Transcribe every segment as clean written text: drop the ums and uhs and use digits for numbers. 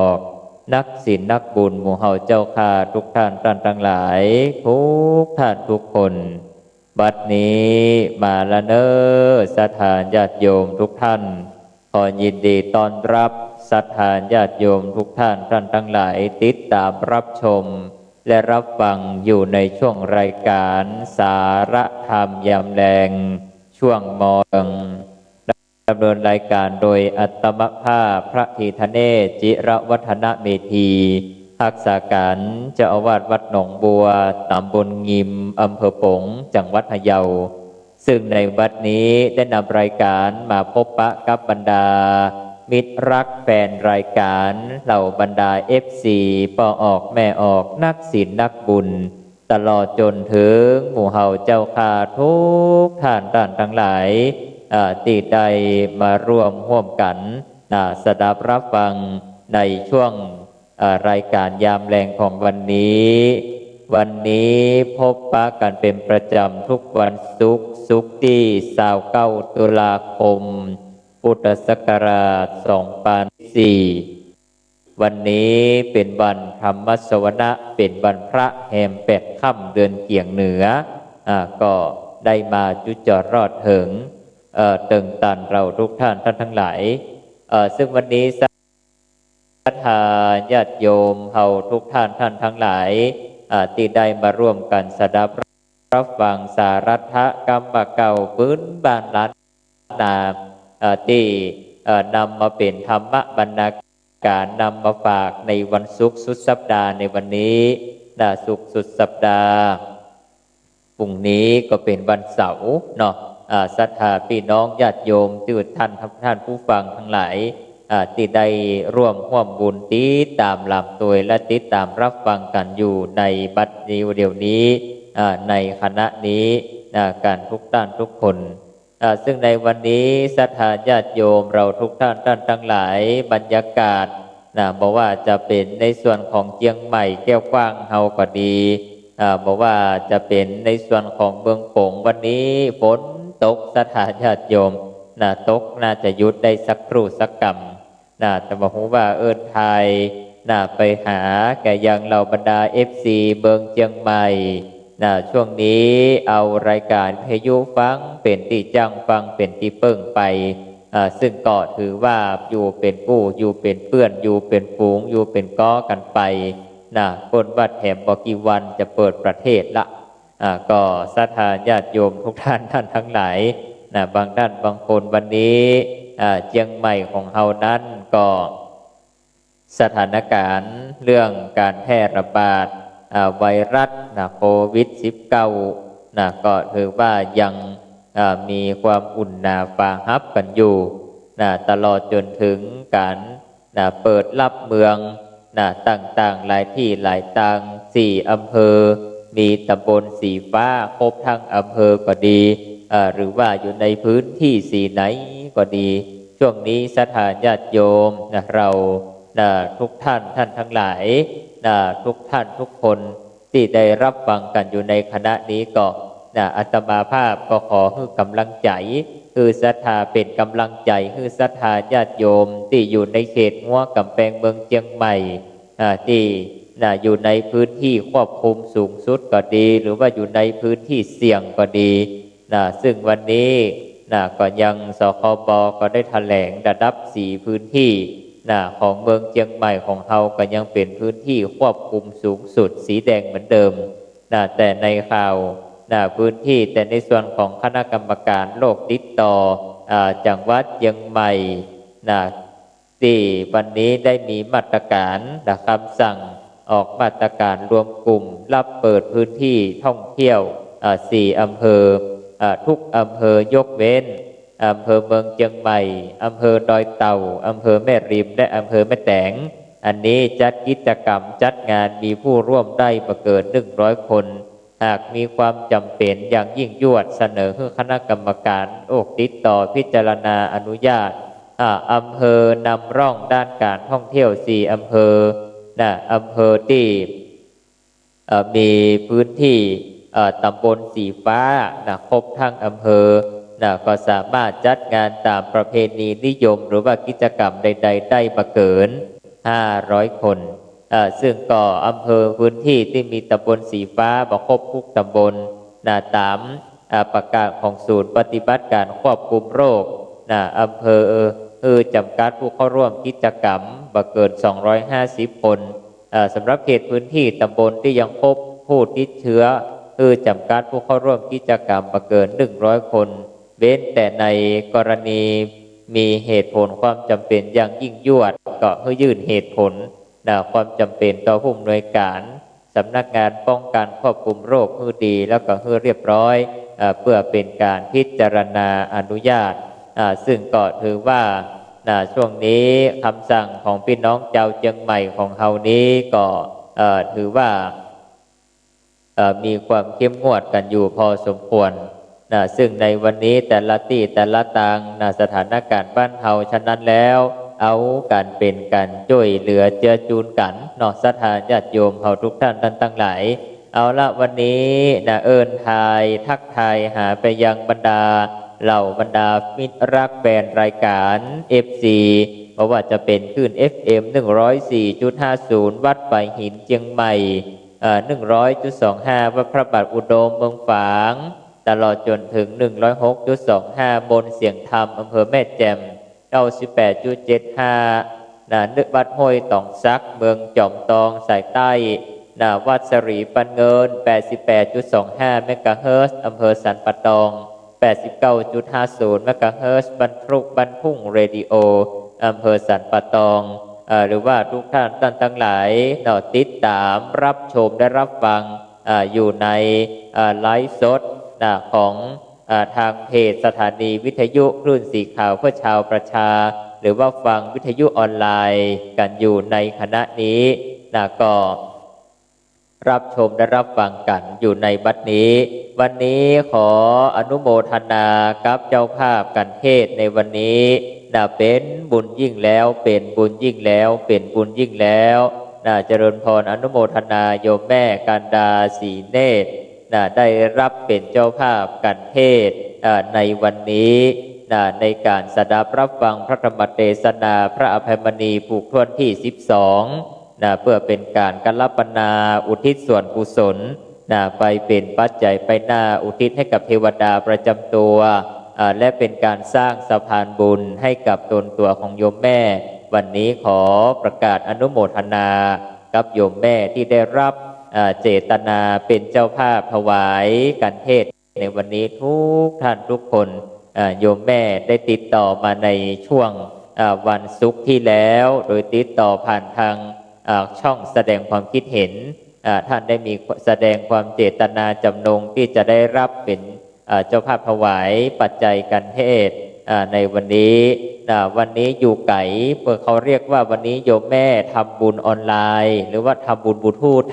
อกนักศีลนักบุญหมู่เฮาเจ้าข้าทุกท่านทั้งหลายทุกท่านทุกคนบัดนี้มาละเนอศรัทธาญาติโยมทุกท่านขอยินดีต้อนรับศรัทธาญาติโยมทุกท่านทั้งหลายติดตามรับชมและรับฟังอยู่ในช่วงรายการสาระธรรมยามแลงช่วงมองดำเนินรายการโดยอัตมภาพพระธีทเนศจิรวัฒนเมธีรักษาการเจ้าอาวาสวัดหนองบัวตำบลงิมอำเภอปงจังหวัดพะเยาซึ่งในวัดนี้ได้นำรายการมาพบปะกับบรรดามิตรรักแฟนรายการเหล่าบรรดาFCพ่อออกแม่ออกนักศีลนักบุญตลอดจนถึงหมู่เฮาเจ้าข้าทุกท่านทั้งหลายที่ได้มาร่วมกันสดับรับฟังในช่วงรายการยามแลงของวันนี้พบปะกันเป็นประจำทุกวันศุกร์ที่29ตุลาคมพุทธศักราช2004วันนี้เป็นวันธรรมสวนะเป็นวันพระแห่ม8 ค่ำเดือนเกี่ยงเหนือก็ได้มาจุจรอดถึงตึงตันเราทุกท่านทั้งหลายซึ่งวันนี้ศรัทธาญาติโยมเฮาทุกท่านทั้งหลายที่ได้มาร่วมกันสดับรับฟังสารัตถกรรมเก่าพื้นบ้านล้านนาที่นำมาเป็นธรรมบรรณาการนำมาฝากในวันศุกร์สุดสัปดาห์ในวันนี้ศุกร์สุดสัปดาห์พรุ่งนี้ก็เป็นวันเสาร์เนาะศรัทธาพี่น้องญาติโยมที่ท่านผู้ฟังทั้งหลายที่ได้ร่วมบุญติดตามลำตัวและติดตามรับฟังกันอยู่ในบัดนี้เดี๋ยวนี้ในคณะนี้การทุกท่านทุกคนซึ่งในวันนี้ศรัทธาญาติโยมเราทุกท่านทั้งหลายบรรยากาศบอกว่าจะเป็นในส่วนของเชียงใหม่แก้วกว้างเฮาก็ดีบอกว่าจะเป็นในส่วนของเมืองโป่งวันนี้ฝนตกศรัทธาญาติโยมตกน่าจะหยุดได้สักครู่สักกำแต่บอกว่าไทยไปหาแก่ยังเราบรรดา FC เมืองเชียงใหม่ช่วงนี้เอารายการเพยุฟังเป็นตีจังฟังเป็นตีเปิ้งไปซึ่งก็ถือว่าอยู่เป็นกู้อยู่เป็นเพื่อนอยู่เป็นฝูงอยู่เป็นก้อกันไปคนวัดแถมบอกกี่วันจะเปิดประเทศละก็ศรัทธาญาติโยมทุกท่านทั้งหลายบางท่านบางคนวันนี้เชียงใหม่ของเฮานั้นก็สถานการณ์เรื่องการแพร่ระบาดไวรัสโควิด -19 ก็ถือว่ายังมีความอุ่นหนาฟ้าฮับกันอยู่ตลอดจนถึงการเปิดรับเมืองต่างๆหลายที่หลายต่าง4 อำเภอมีตำบลสีฟ้าครบทั้งอำเภอก็ดีหรือว่าอยู่ในพื้นที่สีไหนก็ดีช่วงนี้ศรัทธาญาติโยมเราทุกท่านทั้งหลายทุกท่านทุกคนที่ได้รับฟังกันอยู่ในคณะนี้ก็อาตมาภาพก็ขอให้กำลังใจคือศรัทธาเป็นกำลังใจคือศรัทธาญาติโยมที่อยู่ในเขตหัวกำแพงเมืองเชียงใหม่ที่อยู่ในพื้นที่ควบคุมสูงสุดก็ดีหรือว่าอยู่ในพื้นที่เสี่ยงก็ดีซึ่งวันนี้ก็ยังสคบก็ได้แถลงระดับ4 พื้นที่ของเมืองเชียงใหม่ของเราก็ยังเป็นพื้นที่ควบคุมสูงสุดสีแดงเหมือนเดิมแต่ในข่าวพื้นที่แต่ในส่วนของคณะกรรมการโรคติดต่อจังหวัดเชียงใหม่ที่วันนี้ได้มีมาตรการคำสั่งออกมาตรการรวมกลุ่มรับเปิดพื้นที่ท่องเที่ยว4 อำเภอทุกอำเภอยกเว้นอำเภอเมืองเชียงใหม่อำเภอดอยเต่าอำเภอแม่ริมและอำเภอแม่แตงอันนี้จัดกิจกรรมจัดงานมีผู้ร่วมได้ประเกิน100 คนหากมีความจำเป็นอย่างยิ่งยวดเสนอให้คณะกรรมการโรคติดต่อพิจารณาอนุญาตอำเภอนำร่องด้านการท่องเที่ยว4 อำเภออำเภอที่มีพื้นที่ตำบลสีฟ้าครบทั้งอำเภอก็สามารถจัดงานตามประเพณีนิยมหรือว่ากิจกรรมใดๆได้มาเกิน 500 คนซึ่งก็อำเภอพื้นที่ที่มีตำบลสีฟ้าบ่ครบทุกตำบลตามประกาศของศูนย์ปฏิบัติการควบคุมโรคอำเภอจำกัดผู้เข้าร่วมกิจกรรมบ่เกิน250 คนสำหรับเขตพื้นที่ตำบลที่ยังพบผู้ติดเชื้อจำกัดผู้เข้าร่วมกิจกรรมบ่เกิน100 คนเว้นแต่ในกรณีมีเหตุผลความจำเป็นอย่างยิ่งยวดก็ให้ยื่นเหตุผลความจำเป็นต่อผู้อำนวยการสำนักงานป้องกันควบคุมโรคให้ดีแล้วก็ให้เรียบร้อยเพื่อเป็นการพิจารณาอนุญาตซึ่งก็ถือว่าช่วงนี้คำสั่งของพี่น้องเจ้าเชียงใหม่ของเฮานี้ก็ถือว่ามีความเข้มงวดกันอยู่พอสมควรซึ่งในวันนี้แต่ละที่แต่ละทางสถานการณ์บ้านเฮาฉะนั้นแล้วเอาการเป็นกันช่วยเหลือเจือจูนกันศรัทธาญาติโยมเฮาทุกท่านทั้งหลายเอาละวันนี้เอิ้นทายทักทายหาไปยังบรรดาเหล่าบรรดามิตรรักแฟนรายการ FC เพราะว่าจะเป็นคลื่น FM 104.50 วัดป่ายหินเชียงใหม่100.25 วัดพระบาทอุดมเมืองฝางตลอดจนถึง 106.25 บนเสียงธรรมอำเภอแม่แจ่ม 98.75 นึกวัดห้วยตองซักเมืองจอมตองสายใต้วัดสรีปันเงิน 88.25 เมกะเฮิรตซ์อำเภอสันปะตอง 89.50 เมกะเฮิรตซ์บรรทุ่งเรดิโออำเภอสันปะตองหรือว่าทุกท่านทั้งหลายติดตามรับชมได้รับฟังอยู่ในไลฟ์สดของทางเพจสถานีวิทยุคลื่นสีขาวเพื่อชาวประชาหรือว่าฟังวิทยุออนไลน์กันอยู่ในขณะนี้ก็รับชมและรับฟังกันอยู่ในบัดนี้วันนี้ขออนุโมทนากับเจ้าภาพกันเทศในวันนี้เป็นบุญยิ่งแล้วเป็นบุญยิ่งแล้วเป็นบุญยิ่งแล้วเจริญพรอนุโมทนาโยมแม่กันดาสีเนตรได้รับเป็นเจ้าภาพกันเทศในวันนี้ในการสดับรับฟังพระธรรมเทศนาพระอภัยมณีผูกท่วนที่12เพื่อเป็นการกัลปนาอุทิศส่วนกุศลไปเป็นปัจจัยไปหน้าอุทิศให้กับเทวดาประจำตัวและเป็นการสร้างสะพานบุญให้กับตนตัวของโยมแม่วันนี้ขอประกาศอนุโมทนากับโยมแม่ที่ได้รับเจตนาเป็นเจ้าภาพถวายการเทศในวันนี้ทุกท่านทุกคนโยมแม่ได้ติดต่อมาในช่วงวันศุกร์ที่แล้วโดยติดต่อผ่านทางช่องแสดงความคิดเห็นท่านได้มีแสดงความเจตนาจำนงที่จะได้รับเป็นเจ้าภาพถวายปัจจัยการเทศในวันนี้อยู่ไก่เพื่อเขาเรียกว่าวันนี้โยมแม่ทำบุญออนไลน์หรือว่าทำบุญบลูทูธ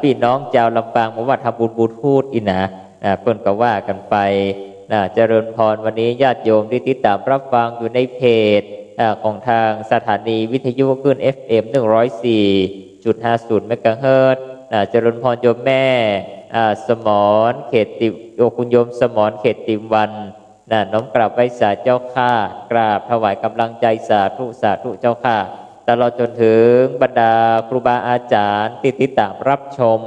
พี่น้องชาวลำปางบอกว่าทำบุญบลูทูธอีนะเพิ่นก็ว่ากันไปเจริญพรวันนี้ญาติโยมที่ติดตามรับฟังอยู่ในเพจของทางสถานีวิทยุคลื่น FM 104.50 เมกะเฮิรตซ์เจริญพรโยมแม่สมรเขตติคุณโยมสมรเขตติวันน้อมกราบไหว้สาเจ้าข้ากราบถวายกำลังใจสาธุสาธุเจ้าข้าตลอดจนถึงบรรดาครูบาอาจารย์ที่ติดตามรับชม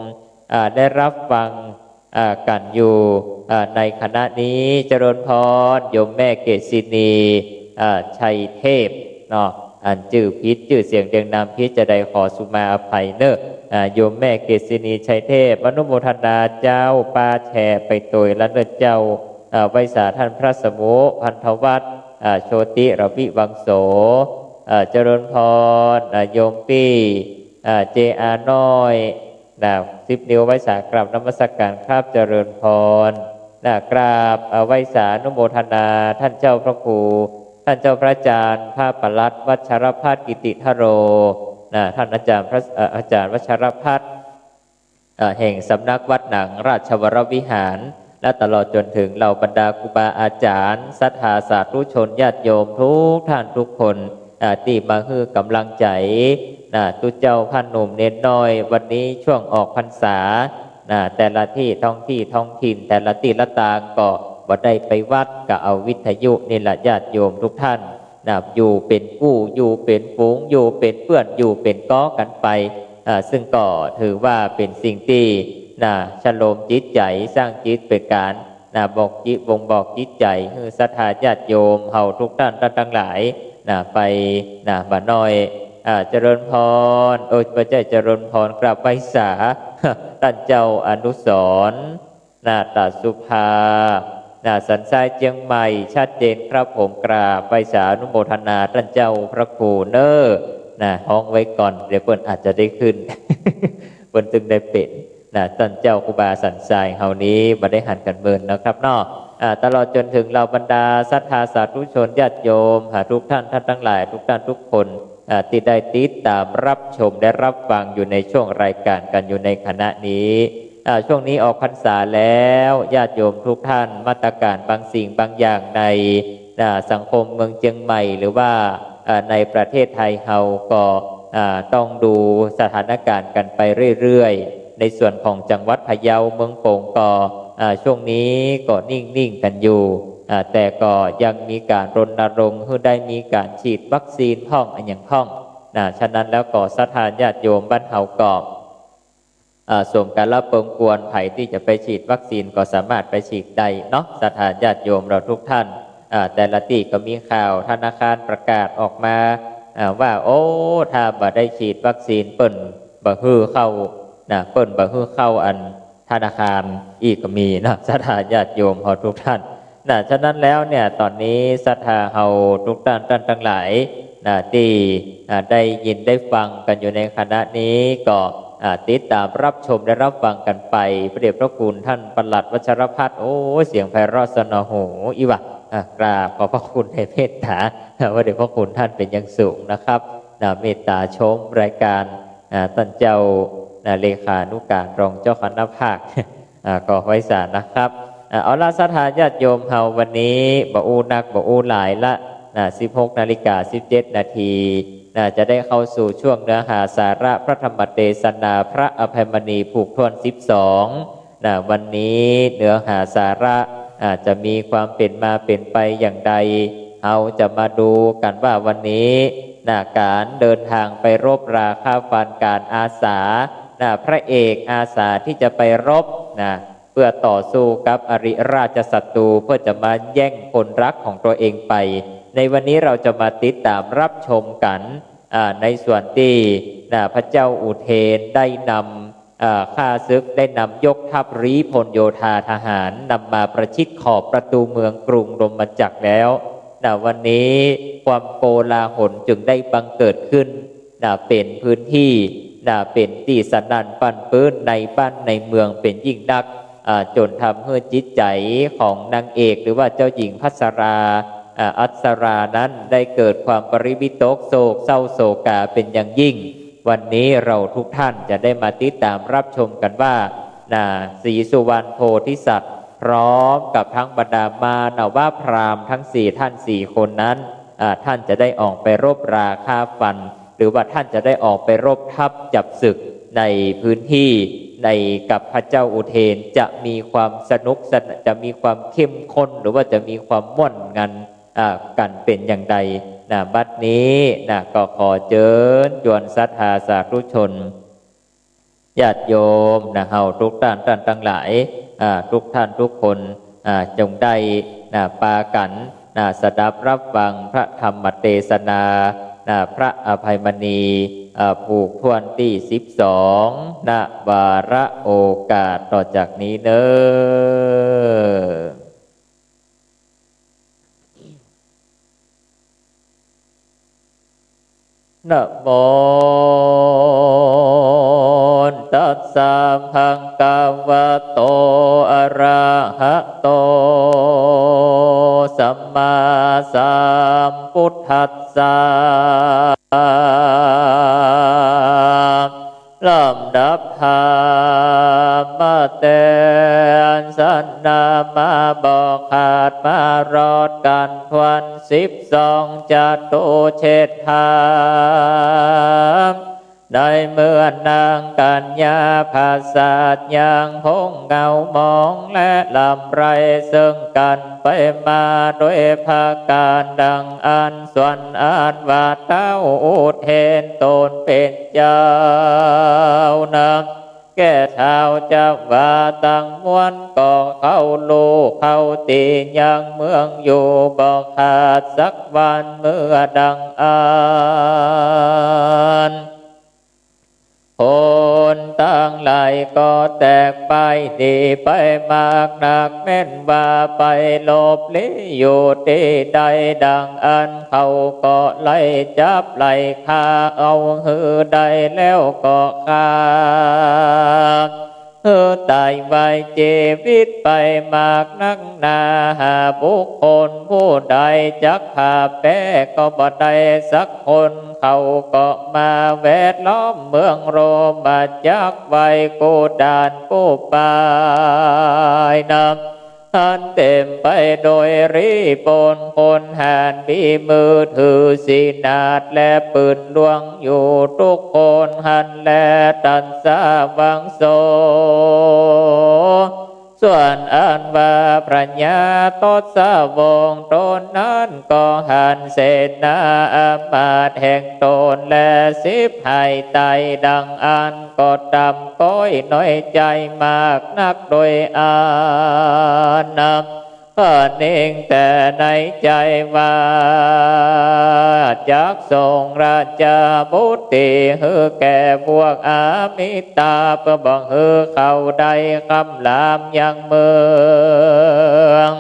ได้รับฟังกันอยู่ในคณะนี้เจริญพรโยมแม่เกษินีชัยเทพอันชื่อพิษชื่อเสียงเรียงนามพิษจะได้ขอสุมาอภัยเนอะโยมแม่เกษินีชัยเทพอนุโมทนาเจ้าปาแชไปตัวและเนเจ้าไวสาท่านพระสมุพันธวัฒน์โชติระวิวังโสเจริญพรโยมปี้เจอาน้อย10 นิ้วไวสากราบนมัสการครับเจริญพรกราบไวสานุโมทนาท่านเจ้าพระครูท่านเจ้าพระอาจารย์พระปลัดวัชรพัฒน์กิติธโรท่านอาจารย์วัชรพัฒน์แห่งสำนักวัดหนังราชวรวิหารและตลอดจนถึงเหล่าบรรดาครูบาอาจารย์ศรัทธาสาธุชนญาติโยมทุกท่านทุกคนที่มาคือกำลังใจตุเจ้าพันหนุ่มเน้นน้อยวันนี้ช่วงออกพรรษาแต่ละที่ท้องถิ่นแต่ละที่ละตางก็บ่ได้ไปวัดก็เอาวิทยุนี่แหละญาติโยมทุกท่าน อยู่เป็นกู้อยู่เป็นฝูงอยู่เป็นเพื่อนอยู่เป็นก้อกันไปซึ่งก็ถือว่าเป็นสิ่งที่ชโลมจิตใจสร้างจิตเป็นการบอกจิตบ่งบอกจิตใจคือศรัทธาญาติโยมเฮาทุกท่านทั้งหลายไปบ่น้อยเจริญพรพระเจ้าเจริญพรกราบไหว้สาท่านเจ้าอนุสรณ์ตาสุภาสันทรายเจียงใหม่ชัดเจนครับผมกราบไหว้สาอนุโมทนาท่านเจ้าพระครูเนอห้องไว้ก่อนเดี๋ยวเพิ่นอาจจะได้ขึ้น เพิ่นจึงได้เป็นท่านเจ้าครูบาสันทรายเฮานี้บ่ได้หันกันเมินนะครับเนาะตลอดจนถึงเราบรรดาศรัทธาสาธุชนญาติโยมทุกท่านทั้งหลายทุกท่านทุกคนที่ได้ติดตามรับชมได้รับฟังอยู่ในช่วงรายการกันอยู่ในขณะนี้ช่วงนี้ออกพรรษาแล้วญาติโยมทุกท่านมาตรการบางสิ่งบางอย่างในสังคมเมืองเชียงใหม่หรือว่าในประเทศไทยเฮาก็ต้องดูสถานการณ์กันไปเรื่อยๆในส่วนของจังหวัดพะเยาเมืองโป่งก็ช่วงนี้ก็นิ่งกันอยู่แต่ก็ยังมีการรณรงค์ให้ได้มีการฉีดวัคซีนพ่องอันอย่างพ่องฉะนั้นแล้วก็ศรัทธาญาติโยมบ้านเฮาก็ส่งการรับเปิงกวนไผ่ที่จะไปฉีดวัคซีนก็สามารถไปฉีดได้เนาะศรัทธาญาติโยมเราทุกท่านแต่ละที่ก็มีข่าวธนาคารประกาศออกมาว่าโอ้ถ้าบ่ได้ฉีดวัคซีนเปิ้นบ่ฮือเข้าเปิ้นบ่ฮือเข้าอันธนาคารอีกก็มีนะศรัทธาญาติโยมเราทุกท่านฉะนั้นแล้วเนี่ยตอนนี้ศรัทธาเฮาทุกท่านทั้งหลายที่ได้ยินได้ฟังกันอยู่ในคณะนี้ก็ติดตามรับชมได้รับฟังกันไปพระเดชพระคุณท่านปลัดวัชรพัฒน์โอ้เสียงไพเราะสนอหูอีวะกราบขอบพระคุณในเมตตาพระเดชพระคุณท่านเป็นอย่างสูงนะครับเมตตาชมรายการท่านเจ้าเลขานุการรองเจ้าคณะภาคก็ไว้สารนะครับเอาล่ะศรัทธาญาติโยมเฮาวันนี้บ่อูนักบ่อูหลายละ16:17 นาทีจะได้เข้าสู่ช่วงเนื้อหาสาระพระธรรมเทศนาพระอภัยมณีผูกทวน12วันนี้เนื้อหาสาระจะมีความเป็นมาเป็นไปอย่างใดเราจะมาดูกันว่าวันนี้การเดินทางไปรบราฆ่าฟันการอาสาพระเอกอาสาที่จะไปรบเพื่อต่อสู้กับอริราชศัตรูเพื่อจะมาแย่งคนรักของตัวเองไปในวันนี้เราจะมาติดตามรับชมกันในส่วนที่พระเจ้าอุเทนได้นำข้าศึกได้นำยกทัพรีพลโยธาทหารนำมาประชิดขอบประตูเมืองกรุงรมจักรแล้ววันนี้ความโกลาหลจึงได้บังเกิดขึ้นเป็นพื้นที่เป็นที่สนั่นปั่นปื้นในบ้านในเมืองเป็นยิ่งนักจนทำให้จิตใจของนางเอกหรือว่าเจ้าหญิงพัสราอัศรานั้นได้เกิดความปริวิตกโศกเศร้าโศกาเป็นอย่างยิ่งวันนี้เราทุกท่านจะได้มาติดตามรับชมกันว่าศรีสุวรรณโพธิสัตว์พร้อมกับทั้งบรรดามานาวาพราหมณ์ทั้ง4ท่าน4คนนั้นท่านจะได้ออกไปรบราฆ่าฟันหรือว่าท่านจะได้ออกไปรบทัพจับศึกในพื้นที่ในกับพระเจ้าอุเทนจะมีความสนุกจะมีความเข้มข้นหรือว่าจะมีความม่วนงันกันเป็นอย่างใดบัดนี้ก็ขอเชิญชวนศรัทธาสาธุชนญาติโยมเฮาทุกท่านทั้งหลายทุกท่านทุกคนจงได้ปากันสดับรับฟังพระธรรมเทศนาพระอภัยมณีผูกทวนที่12วาระโอกาสต่อจากนี้เน้อนะโมตัสสะภะคะวะโตอะระหะโตสัมมาสัมพุทธัสสะลำดับธรรมเตนสันนามาบอกขาดมารอดกันทวน12จตุเชษฐา ได้เมื่อนางกัญญาภาษาทยางพงเงามองและลำไรซึ่งกันไปมาด้วยภาการดังอันส่วนอันว่าเต้าอุดเห็นตนเป็นเจ้านำแก่ชาวจักว่าตั้งมวลก็เข้าลูกเข้าตียังเมืองอยู่บอกขาดสักวันเมื่อดังอันคนตั้งหลายก็แตกไปดีไปมากหนักแม่นว่าไปหลบลี้อยู่ที่ใดดังอันเขาก็ไล่จับไล่ฆ่าเอาหือใดแล้วก็ฆ่าตายไว้ชีวิตไปมากนักหนาหาบุคคลผู้ใดจักหาแป้ก็บ่ได้สักคนเขาก็มาแวดล้อมเมืองโรมาจักไว้กูดานกูปายนำอันเต็มไปโดยรีปนคนหานมีมือถือสีนาดและปืนลวงอยู่ทุกคนหันและตันสาวังโสส่วนอันว่าพระญาตสาวงตนนั้นก็หันเสนาอามาตแห่งตนและสิบให้ไตดังอันก็ดำก้อยน้อยใจมากนักโดยอานำก็นิ่งแต่ในใจว่าจักทรงราชาบุตรีฮือแก่พวกอามิตาเพื่อบังฮือเขาได้คำลามยังเมือง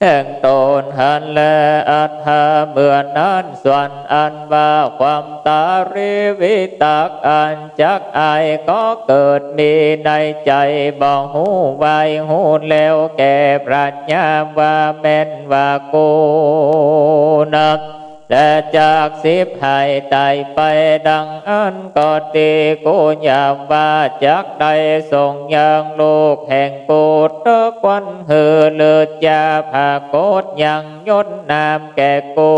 แห่งตนหันและอัฏฐาเมื่อนั้นส่วนอันว่าความตาริวิตากอันจักอายก็เกิดมีในใจบ่หูไว้หูแล้วแก่ปรัชญาว่าแม่นว่ากูนับแต่จากสิบให้ตายไปดังอันก็ตีกูยามว่าจักได้ส่งยังลูกแห่งกูตะควันหือเลือดยาผาโกดยังยศนามแก่กู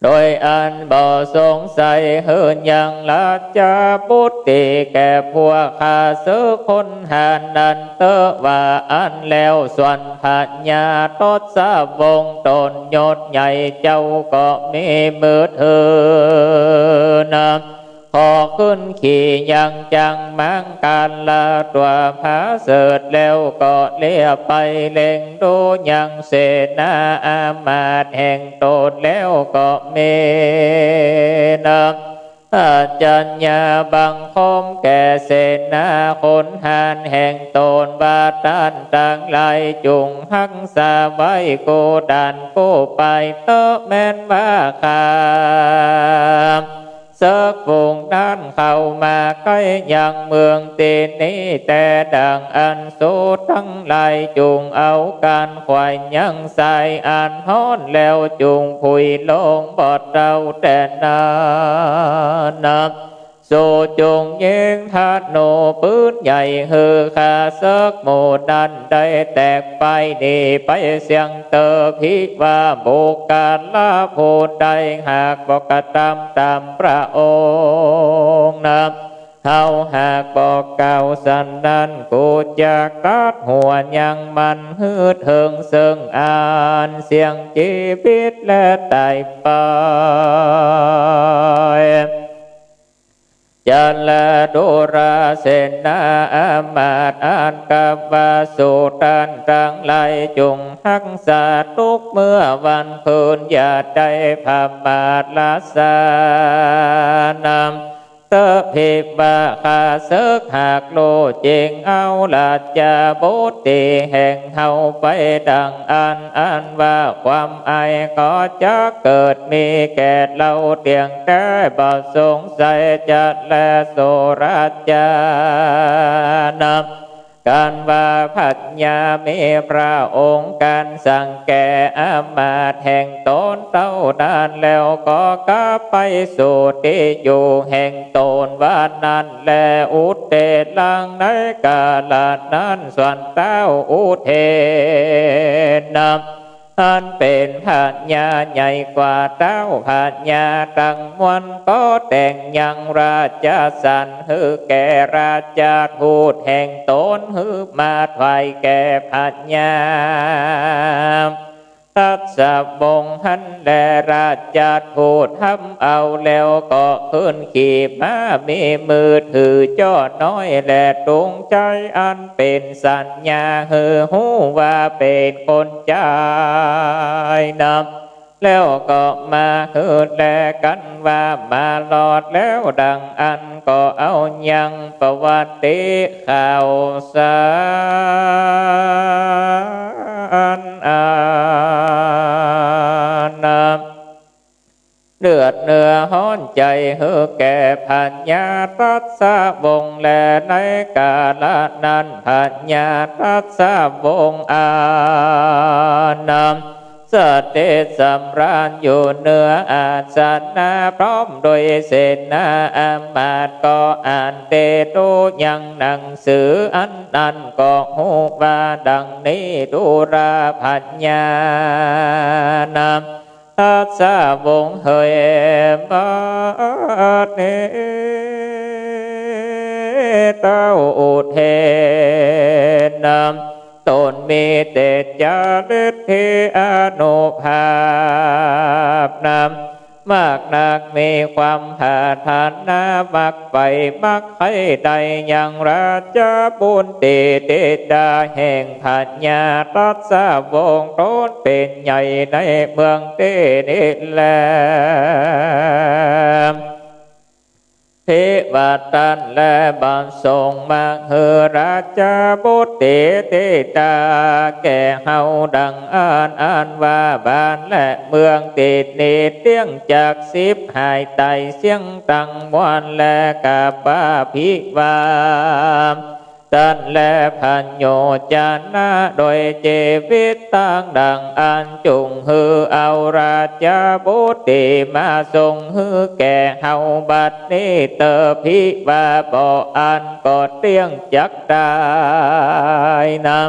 โดยอันบ่สงสัยเฮินยังละจาบุตรีแก่พวกข้าซื้อคนหานันเตอว่าอันแล้วส่วนปัญญาตสาวงตนยศใหญ่เจ้าก็มีมืดนำพอขึ้นขี่ยังจังมังการละตัวผาเสดแล้วก็เลี้ยไปเล็งดูยังเสนาอามาตแห่งตนแล้วก็เมนอาจารย์บังคมแก่เสนาคนหานแห่งตนบาตันต่างลายจุงหักษาไว้กูดันกูไปเตอแม่นว่าคาเสกฝูงด้านเข้ามาใกล้ยังเมืองตีนี้แต่ดังอันสูทั้งหลายจุงเอาการควายยังใส่อันฮ้อนแล้วจุงผุยลงบอดเราแต่นานับสู่จุงยิงทัดโนปืนใหญ่ฮือขาเสกหมู่ดันได้แตกไปดีไปเสียงเตอพิว่าบุกการลาพูดใดหากบอกกตามพระองค์นับเฮาหากบอกเก่าสันนั้นกูจะกัดหัวยังมันฮืดเถิงซึ่งอ่านเสียงชีวิตและตายไปจันละดุราเสนาอามาตอันกับวาสุตันตังไลจุงหักษาทุกเมื่อวันคืนอย่าได้พามาตลาสานำเตพิบาคาเสกหากโลจริงเอาลาจาบุตรีแห่งเฮาไปดังอันว่าความอายก็จะเกิดมีแก่เราเตียงแต่บ่สงสัยจะและโสราจานำการว่าพัญญามีพระองค์การสั่งแก่อามาตแห่งตนเต้านานแล้วก็กลับไปสู่ที่อยู่แห่งตนว่านั้นและอุเทศลังในกาลนั้นส่วนเต้าอุเทศนำ อันเป็นพัญญาใหญ่กว่าเต้าพัญญาตั้งมวลก็แต่งยังราชสันหือแก่ราชทูตแห่งตนหือมาถวายแก่พัญญาตัดสะบงหันแลราชทูตทำเอาแล้วก็ขึ้นขี่ม้ามีมือถือจ้อน้อยและตรงใจอันเป็นสัญญาหือหูว่าเป็นคนใจนำแล้วก็มาหือแลกันว่ามาหลอดแล้วดังอันก็เอายังประวัติข่าวสารเลือดเนื้อห้อนใจเฮือแก่พัญญาตัดสะวงแลในกาลนั้นพัญญาตัดสะวงนำสเตสำราญอยู่เหนืออาสนะพร้อมโดยเสนาอามาตย์ก็อ่านเตโตยังหนังสืออันนั้นก็หูว่าดังนี้ดูราพัญญานำทัสสะวงเฮยมาเนเต้าอุเทนตนมีเตจาฤทธิอนุภาพมากนักมีความผาทานนามักไปมักให้ใดอย่างราชบุญติเตดาแห่งพัญญาตัสสะวงตนเป็นใหญ่ในเมืองเตนิแลเทวตันและบันทรงมาเฮราชบุตรเตตาแก่เฮาดังอ่านว่าบ้านและเมืองติดนิดเตี้ยงจาก10หายไตเสียงตังมวนและกาบาภิวามตันและพัญโยจานะโดยเจวิตต่างดังอันจุงฮือเอาราชบุตรมาทรงฮือแก่เฮาบัดนี้เตอภิวาบ่อันก็เตียงจักได้นำ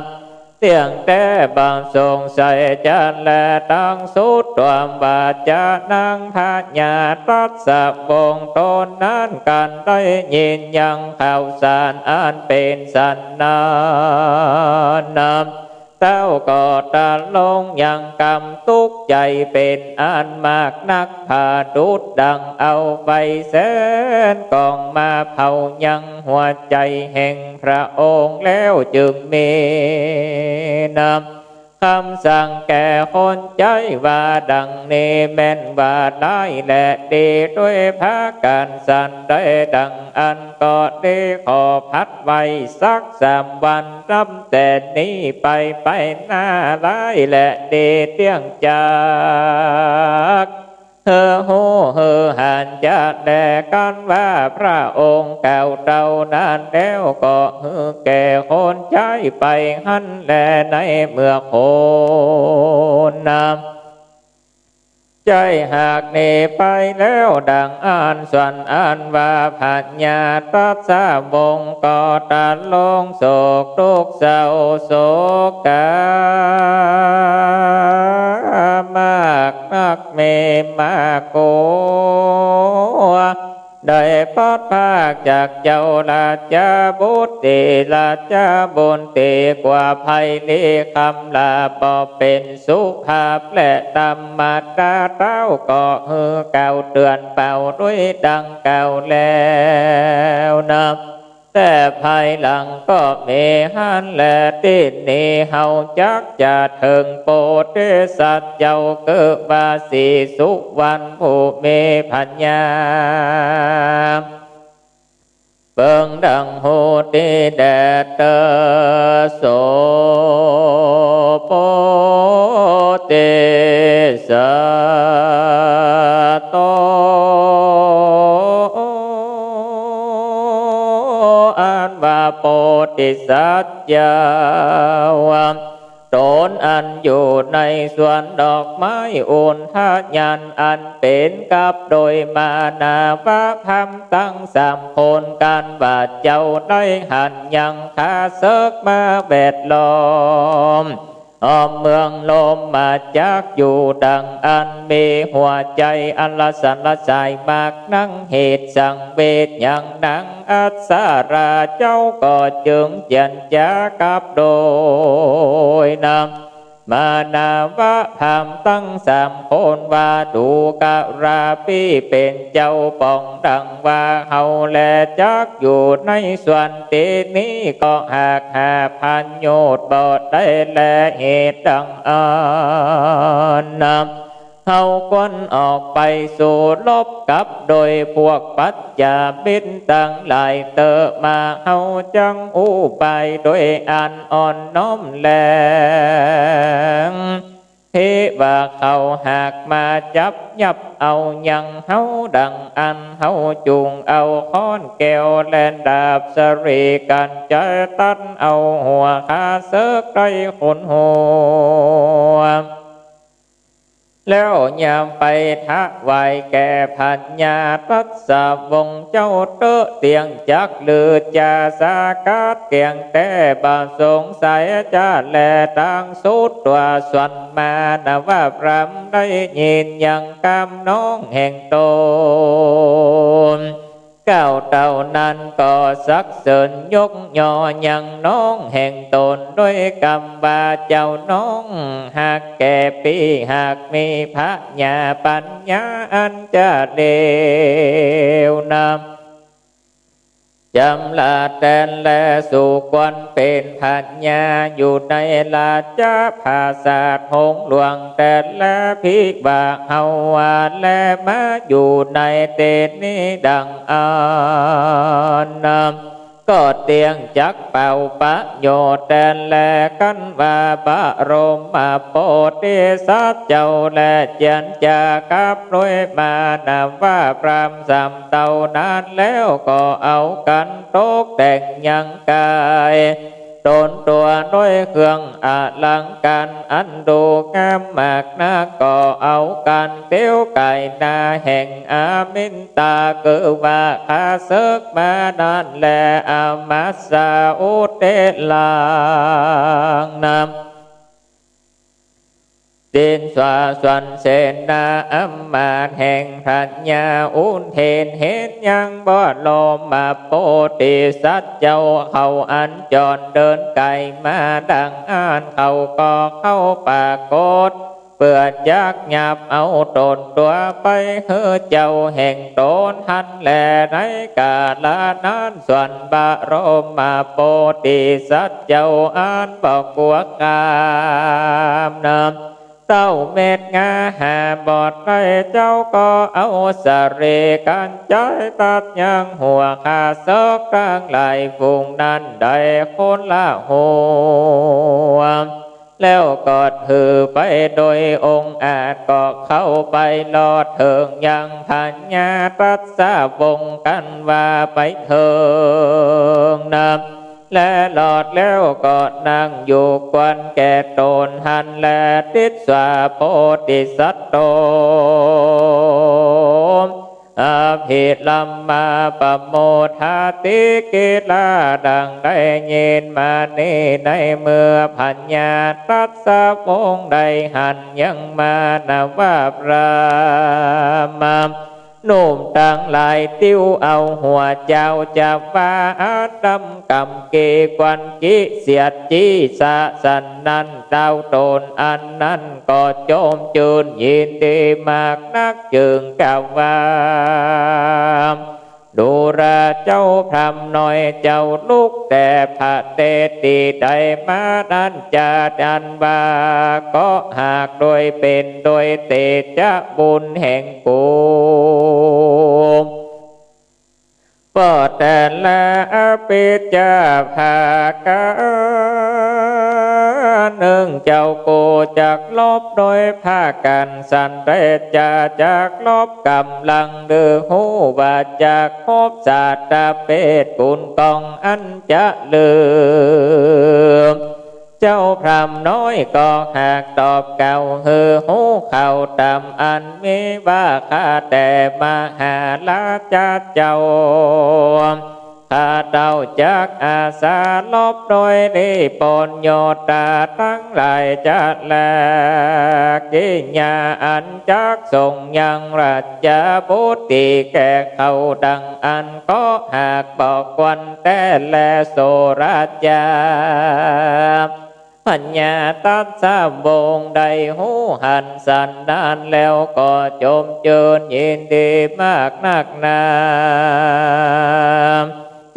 เตียงแต่บางทรงใส่จันและตั้งสุดรวมบาจานังพัญญาตัสสะวงตนนั้นกันได้ยินยังข่าวสารอันเป็นสันนานำเต้าก็ตาลงยังกำตุกใจเป็นอันมากนักผาดุดดังเอาไฟแสนกองมาเผายังหัวใจแห่งพระองค์แล้วจึงมีนำคำสั่งแก่คนใจว่าดังนี้แม่นว่าได้และดีด้วยพระการสันได้ดังอันก็ได้ขอพัดไว้สัก3 วันนับแต่นี้ไปหน้าได้และดีเตี้ยงจากเฮอโหเฮอหันจะแดกันว่าพระองค์เก่าเต่านานแล้วก็เฮอแก่คนใจไปหันแลในเมื่อโคนนำใจหากหนีไปแล้วดังอ่านส่วนอ่านว่าพัญญาตัสสะวงก็ตัดลงโศกทุกข์เศร้าโศกามากนักเมมากโกได้พัดภาคจากเจ้าราชบุตรราชบุญตีกว่าภัยลีคำลาปอเป็นสุภาพและธรรมดาเต้าก็ฮือเก่าเตือนเป่าด้วยดังเก่าแล้วนับแต่ภายหลังก็มีหันและติดนี้เฮาจักจะถึงโปรดสัตว์เจ้าเกิดว่าสีสุวรรณผู้มีพัญญาเบิ่งดังโหติแดดเตอโสโปเตสะโตอันว่าโปติสัจจาวาตนอันอยู่ในสวนดอกไม้อุนทยันอันเป็นกับโดยมานาว่าคำตั้ง3 คนกันว่าเจ้าได้หันยังคาเสกมาแวดล้อม อ้อมเมืองลมมาจากอยู่ดังอันมีหัวใจอันละสันละสายมากนังเหตุสังเวชอย่างนังอัศราเจ้าก็จึงเจียนจากับโดยนำมานาวะพามตั้งสามคนว่าดูกะราปีเป็นเจ้าป่องดังว่าเฮาแลจักอยู่ในส่วนตีนี้ก็หากหาพันโยชน์บ่ได้แลเหตุดังอันนำเฮาควรออกไปสู่ลบกับโดยพวกปัจจามิตรตั้งหลายเตอมาเฮาจังอู้ไปโดยอันอ่อนน้อมแลงที่ว่าเขาหากมาจับยับเอายังเฮาดังอันเฮาจูงเอาค้อนแก้วแลนดาบสรีกันจะตัดเอาหัวขาเสือไกลคนหัวแล้วยามไปทะไหวแก่พัญญาตัดสวงเจ้าเตอเตียงจักลือจาสากาศเกียงแต่บาสงสัยจะแลตังสุดตัวส่วนมานว่าพรำได้ยินยังกำน้องแห่งตนเก้าเต่านั้นก็สักเสริญยกย่อยังน้องแห่งตนด้วยกรรมบาเจ้าน้องหากแก่ปีหากมีพระญาปัญญาอันจะเดียวนำจำลาแต่นและสู่ควันเป็นพัญญาอยู่ในลาจาภาษาหงหลวงแต่และพิบาเฮาวาและมาอยู่ในเตนี้ดังอันนำก็เตียงจักเป่าปะโยแต่และกันว่าบะรมมาโปติสัจเจ้าและเจียนจากับรวยมานำว่าพรำสามเต่านานแล้วก็เอากันตกแต่งยังกายตนตัวด้วยเครื่องอลังการอันดูงามมากนาก็เอากันเตี้ยวไก่นาแห่งอามินตาคือว่าข้าศึกมานานแลอามาสาอุเตลางนำดินสวาสวนเสนาอัมมาแห่งพัญญาอุนเทนเห็นยังบ่โลมมาโปติสัจเจ้าเขาอันจรเดินไก่มาดังอ่านเขาก็เข้าปากฏเปื่อจักหยับเอาตนตัวไปเฮือเจ้าแห่งตนหันแลในกาลนั้นส่วนบารมมาโปติสัจเจ้าอันบอกกวกามนำเต้าเม็ดงาหาบอดไรเจ้าก็เอาสเรกันใจตัดยังหัวขาซอกกลางไหลฟุงนั้นได้คนละหัวแล้วก็ถือไปโดยองค์อาจก็เข้าไปลอดเถิงยังพัญญาตัดสาวงกันว่าไปเถิงนำและหลอดแล้วก็นั่งอยู่ควันแก่ตนหันและติดสวาโพธิสัตโตอภิลัมมาปโมทาติกิลาดังได้ยินมานี้ในเมื่อพัญญาตัดสาวงได้หันยังมานาว่าพระมามนุ่มต่างหลายติ้วเอาหัวเจ้าจับว่าอาดำกำเกกวันกิเสียดจีสะสันนั้นเต้าตนอันนั้นก็โจมจืนยินดีมากนักจึงกล่าวว่าดูราเจ้าพรำน้อยเจ้าลูกแต่พระเตติได้มาดันจาดันบาก็หากโดยเป็นโดยเตจะบุญแห่งกูก็แต่ละปิจาภากาหนึ่งเจ้ากูจากลบโดยภากันสันเดจาจากลบกำลังดือหูว่าจากพบศาสตร์เปตกุลกองอันจะลืมเจ้าพรำน้อยก็หากตอบเก่าฮือหูเข่าตำอันมีว่าข้าแต่มหาลาจาเจ้า ข้าเดาจากอาสาลบโดยนิปนโยตาทั้งหลายจัดแลกิญญาอันจักทรงยังราชบุตรีแก่เขาดังอันก็หากบอกวันแต่แลโสราชาปัญญาตัดสามวงใดหูหันสันดานแล้วก็จมเจริญยินดีมากนักหนา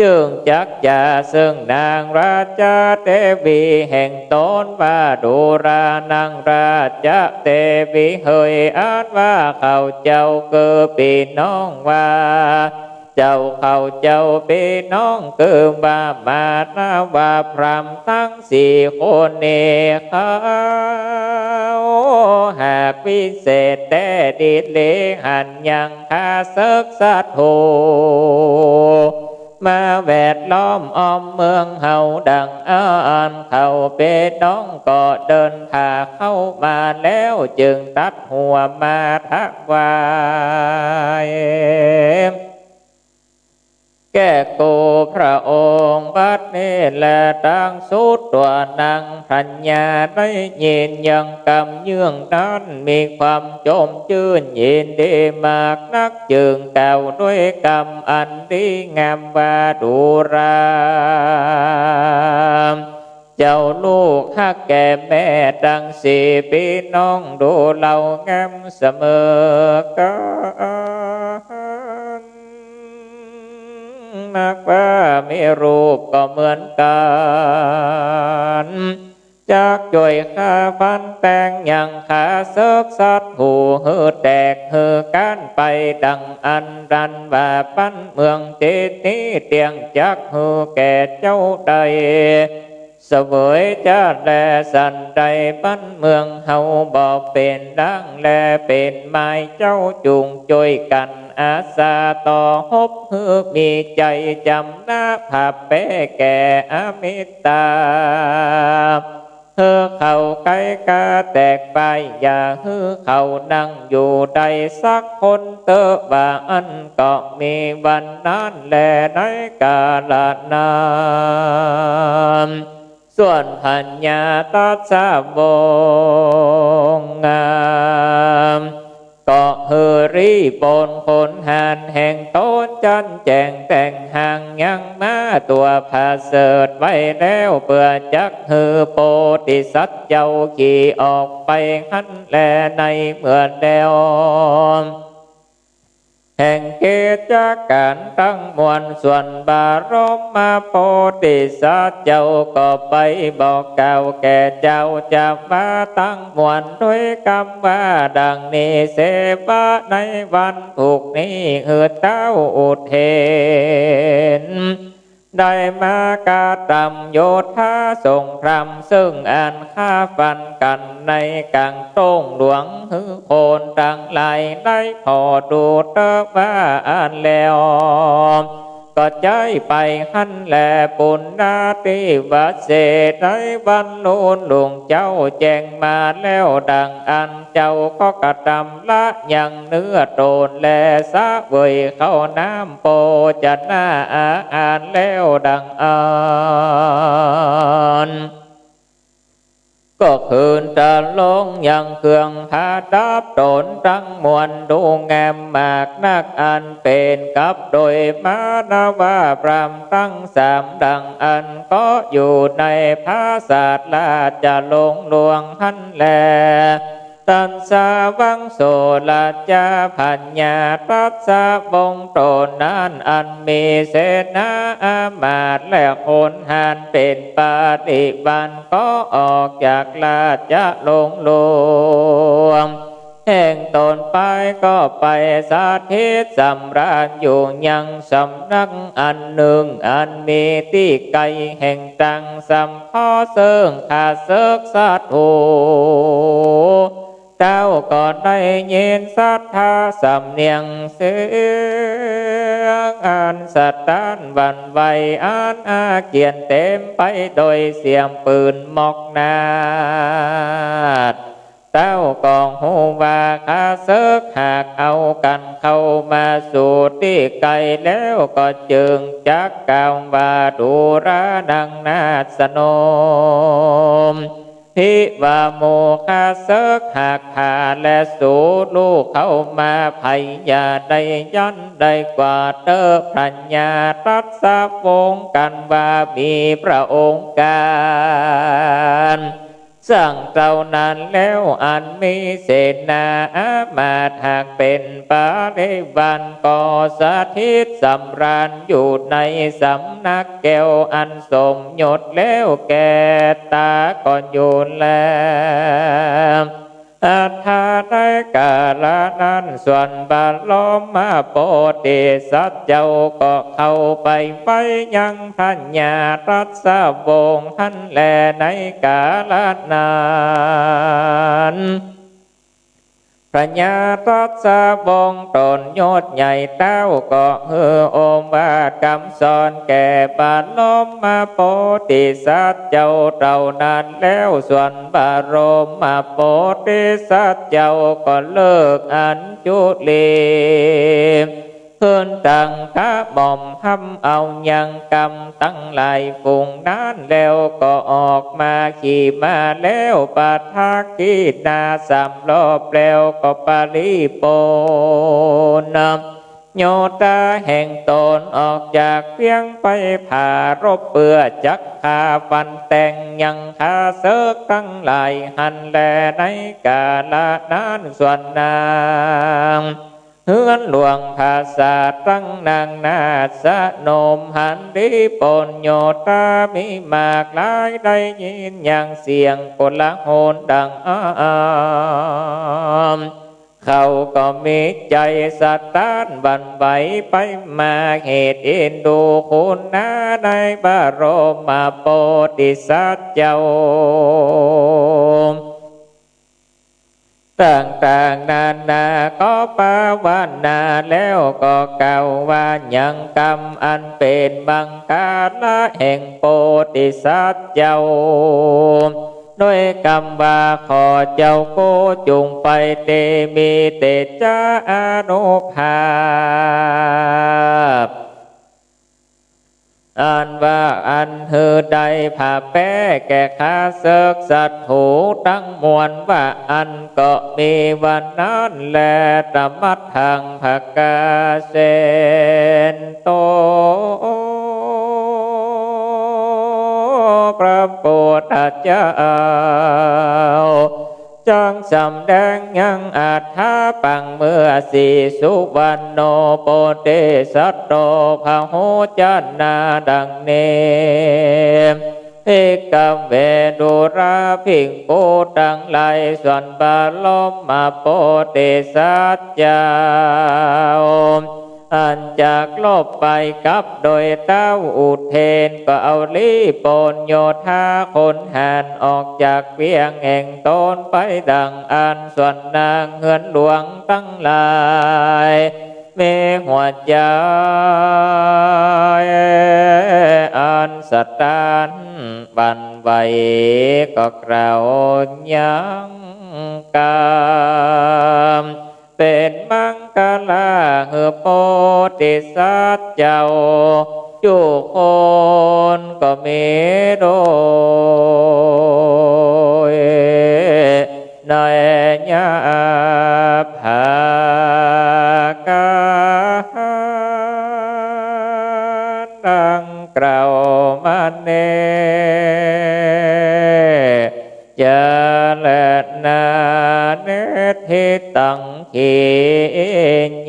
จึงจักจ่าซึ่งนางราชาเทวีแห่งตนว่าดูรานังราชาเทวีเฮยอาจว่าเขาเจ้าเกิดปีน้องว่าเจ้าเขาเจ้าปีน้องเกิดว่ามานาว่าพรำทั้งสี่คนเนเขาหากวิเศษแต่ดิเลหันยังคาศึกสัตโหมาแวดล้อมอ้อมเมืองเฮาดังอ่านเขาเป็นน้องก็เดินทางเข้ามาแล้วจึงตัดหัวมาทักวายแก่กูพระองค์บัดนี้แลตั้งสุดตัวนางพัญญาได้ยินยังกำเยื่องนั้นมีความจมชื่นยินดีมากนักจึงกล่าวด้วยกรรมอันดีงามว่าดูราเจ้าลูกฮักแก่แม่ดังสี่พี่น้องดูเล่างามเสมอกันนักว่ามีรูปก็เหมือนกันจากจ่วยข้าฟันแต่งอย่างขาเซิกสัดหูหือแตกหือการไปดังอันรันว่าปั้นเมืองเจนี้เตียงจักหือแก่เจ้าใดเสวยจะแลสันใดปั้นเมืองเฮาบ่เป็นดังแลเป็นไม้เจ้าจุงจ่วยกันอาสาต่อฮบฮือมีใจจำหน้าภาพเป้แก่อมิตาเฮือเขาไกลกาแตกไปอย่าฮือเขานั่งอยู่ใดสักคนเตอว่าอันก็มีวันนั้นแลในกาลนามส่วนพัญญาตัดสาวงงามก็เฮรีปนคนหานแห่งโต้นจันแจงแต่งห่างยังมาตัวผาเสดไว้แล้วเปื่อจักเฮโปติสัตเจ้าขี่ออกไปหันแลในเมื่อเดียวแห่งเกจการตั้งมวลส่วนบารมมาโพธิสัตว์เจ้าก็ไปบอกกล่าวแก่เจ้าจะมาตั้งมวลด้วยคำว่าดังนี้เสวะในวันถูกนี้เหือเต้าอุเทนได้มากาตำโยธาสงครามซึ่งอ่านฆ่าฟันกันในกลางโต้งหลวงหือโคนต่างหลายได้พอดูเตอว่าอ่านแล้วก็ใจไปหันแลปุณณาติวัเศษในวันนู้นหลวงเจ้าแจ้งมาแล้วดังอันเจ้าก็กระทำละยังเนื้อโตนแลสะเวยเข้าน้ำโปจะหน้าอ่านแล้วดังอ่านก็คืนจะลงยังเครื่องพาดับตนตั้งมวลดูงามมากนักอันเป็นกับโดยมานาว่าพรำตั้งสามดังอันก็อยู่ในภาษาลาจะลงลวงหันแลตันสาวังโสลาจาพัญญาตัสสะวงโตนั้นอันมีเสนาอามาตย์และคนหานเป็นปฏิบัติก็ออกจากลาจะลงลวงแห่งตนไปก็ไปสาธิตสำราญอยู่ยังสำนักอันหนึ่งอันมีที่ไกลแห่งตังสัมพอเสิงขาเสิกสัตว์หูเจ้าก็ได้ยินศรัทธาสำเนียงเสียงอันสถานบันไหวอันอาเกียนเต็มไปโดยเสียงปืนมอกนาด เต้ากองหูว่าข้าเสิกหากเอากันเข้ามาสู่ที่ไกลแล้วก็จึงจักกล่าวว่าดูราดังนาสนมพิว่าโมคาเสิกหากหาและสู่ลูกเข้ามาไผยาได้ยันได้กว่าเตอพระญาตรัสวงกันว่ามีพระองค์การสั่งเจ้านั้นแล้วอันมีเสนามาหากเป็นปาริวันก็สถิตสำราญอยู่ในสำนักแก้วอันสมยศแล้วแก่ตาก่อนอยู่แล้วอัฏฐาได้กาลนั้นส่วนบาลมมาโปติสัจเจ้าก็เข้าไปยังพัญญารัสวงศ์หันแลในกาลนั้นพระญาตรัสวงศ์ตนยศใหญ่เต้าก็โอมวาทคำสอนแก่บาลมมาโปติสัจเจ้าเรานั้นแล้วส่วนบารมมาโปติสัจเจ้าก็เลิกอัญจุลีขึ้นตั้งข้าบ่อมห้ำเอายังกำตั้งหลายฝูงนั้นแล้วก็ออกมาขี่มาแล้วปะทักกีนาสามรอบแล้วก็ปาริโปนโยตาแห่งตนออกจากเพียงไปผ่ารบเปื่อจักขาฟันแต่งยังขาเสิกตั้งหลายหันแลในกาลนั้นส่วนนางเฮือนหลวงภาษาตั้งนางนาสนมหันดิปนโยตามีมากหลายได้ยินอย่างเสียงกลโหนดังเขาก็มีใจสะท้านบันไหวไปมาเหตุเอ็นดูคุณนาในบารมโปติสัจเจ้าต่างๆนานาก็ปาวานาแล้วก็กล่าวว่ายังกรรมอันเป็นบังกาละแห่งโปติสัจเจ้าด้วยกรรมว่าขอเจ้าโกจุงไปเตมีเตจาอนุภาพอันว่าอันเธอใดผ่าแป้แก่ข้าเสกสัตว์หูตั้งมวลว่าอันก็มีวันนั้นแลตมัดทางภกาเสนโตพระพุทธเจ้าจังสำแดงยังอาถาปังเมื่อสีสุวรรณโนโปเตสัตโตภาโหจันนาดังเนเอกเวดุราภิกขุตั้งหลายส่วนบาลมมาโปเตสัจเจ้าอันจากโลบไปกับโดยเต้าอุเทนก็เอาลีปนโยธาคนหันออกจากเวียงแห่งตนไปดังอันส่วนนางเฮือนหลวงตั้งหลายเมหัวใจอันสตานบันไหวก็กล่าวยังกามเป็นมังกลาเหือโปติสัจเจ้าจุคนก็มีโดยในญาภากาดังกล่าวมาเนจะและนาเนทิตังขี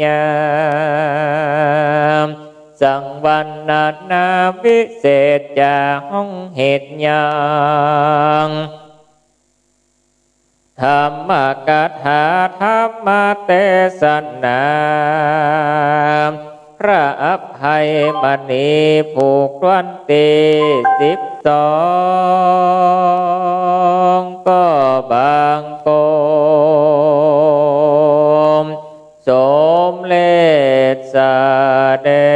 ญาสังวันนาวิเศษจาห้องเหตุยังธรรมกถาธรรมเทศนาพระอภัยมณีผูกวันตี12ก็บางโกมสมเลศแสดง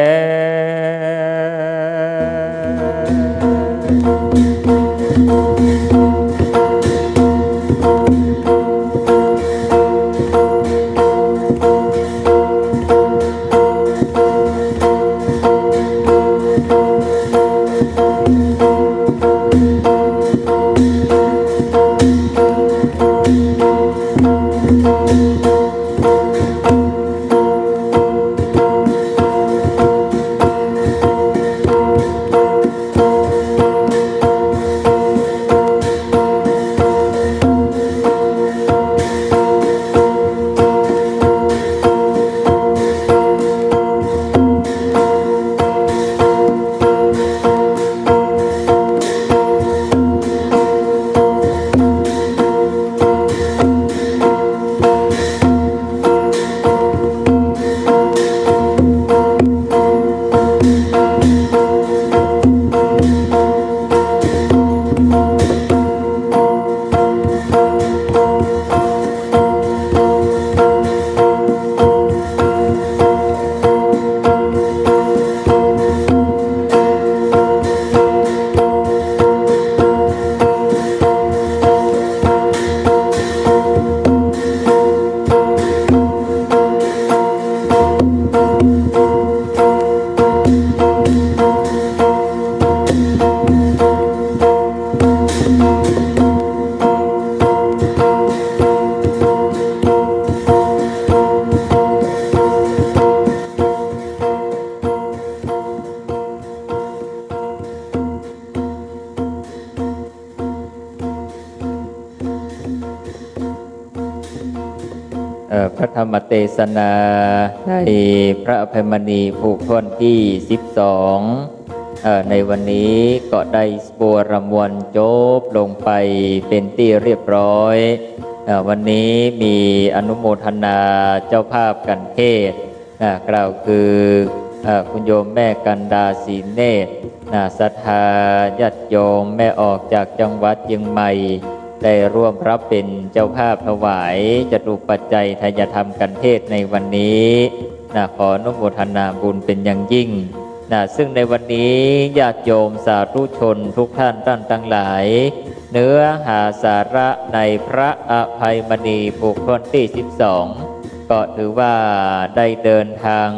ธรรมเทศนาในพระอภัยมณีผูกท่วนที่12ในวันนี้ก็ได้บวรมวลจบลงไปเป็นที่เรียบร้อยวันนี้มีอนุโมทนาเจ้าภาพกันเทศกล่าวคือคุณโยมแม่กันดาศรีเนตรศรัทธาญาติโยมแม่ออกจากจังหวัดเชียงใหม่ได้ร่วมรับเป็นเจ้าภาพถวายจตุปัจจัยทายธรรมกันเทศในวันนี้ขออนุโมทนาบุญเป็นอย่างยิ่งซึ่งในวันนี้ญาติโยมสาธุชนทุกท่านทั้งหลายเนื้อหาสาระในพระอภัยมณีผูกท่วนที่12ก็ถือว่าได้เดินทาง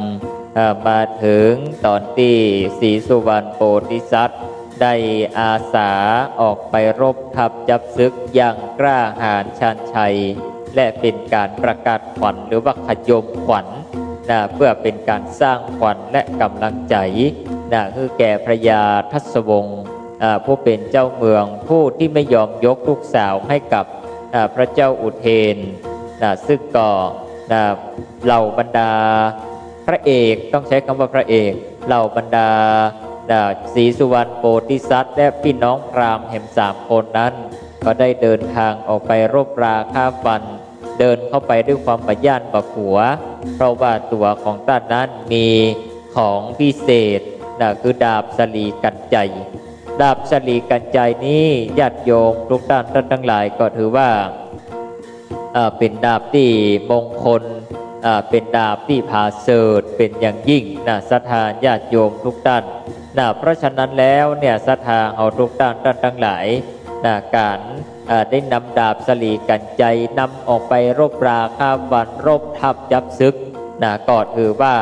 มาถึงตอนที่ศรีสุวรรณโพธิสัตว์ได้อาสาออกไปรบทัพจับศึกอย่างกล้าหาญชาญชัยและเป็นการประกาศขวัญหรือว่าขยมขวัญเพื่อเป็นการสร้างขวัญและกำลังใจคือแก่พระยาทัศวงศ์ผู้เป็นเจ้าเมืองผู้ที่ไม่ยอมยกลูกสาวให้กับพระเจ้าอุเทนซึ่งก็เหล่าบรรดาพระเอกต้องใช้คำว่าพระเอกเหล่าบรรดาศรีสุวรรณโพธิสัตว์และพี่น้องพราหมณ์แห่ง3 คนนั้นก็ได้เดินทางออกไปรบราฆ่าฟันเดินเข้าไปด้วยความประย่านประขัวเพราะว่าตัวของท่านนั้นมีของพิเศษคือดาบสลีกันใจดาบสลีกันใจนี้ญาติโยมทุกท่านทั้งหลายก็ถือว่าเป็นดาบที่มงคลเป็นดาบที่พาเสดเป็นอย่างยิ่งศรัทธาญาติโยมทุกท่านเพราะฉะนั้นแล้วเนี่ยศรัทธาเอาทุกท่านทั้งหลายการได้นำดาบสลีกันใจนำออกไปรบราฆ่าฟันรบทัพยับศึกก็ถือว่า